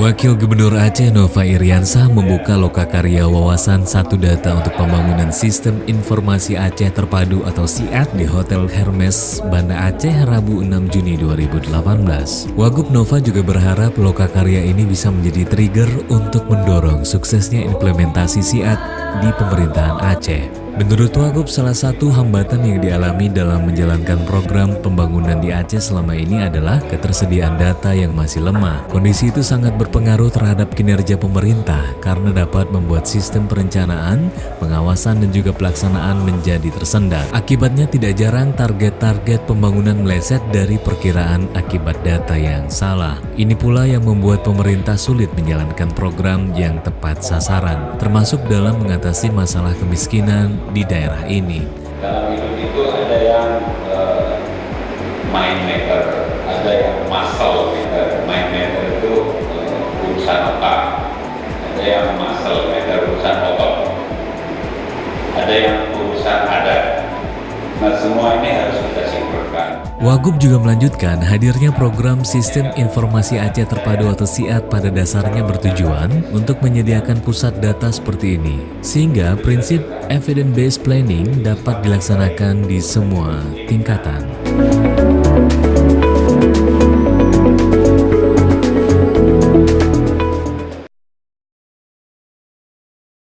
Wakil Gubernur Aceh Nova Iriansah membuka lokakarya wawasan satu data untuk pembangunan Sistem Informasi Aceh Terpadu atau SIAT di Hotel Hermes, Banda Aceh, Rabu 6 Juni 2018. Wagub Nova juga berharap lokakarya ini bisa menjadi trigger untuk mendorong suksesnya implementasi SIAT di pemerintahan Aceh. Menurut Wagub, salah satu hambatan yang dialami dalam menjalankan program pembangunan di Aceh selama ini adalah ketersediaan data yang masih lemah. Kondisi itu sangat berpengaruh terhadap kinerja pemerintah karena dapat membuat sistem perencanaan, pengawasan, dan juga pelaksanaan menjadi tersendat. Akibatnya tidak jarang target-target pembangunan meleset dari perkiraan akibat data yang salah. Ini pula yang membuat pemerintah sulit menjalankan program yang tepat sasaran, termasuk dalam mengatasi masalah kemiskinan di daerah ini. Dalam hidup itu ada yang mind matter, ada yang muscle matter. Mind matter itu urusan otak, ada yang muscle matter urusan otot, ada yang urusan adat. Nah, semua ini harus kita sinkronkan. Wagub juga melanjutkan, hadirnya program Sistem Informasi Aceh Terpadu atau SIAT pada dasarnya bertujuan untuk menyediakan pusat data seperti ini, sehingga prinsip evidence-based planning dapat dilaksanakan di semua tingkatan.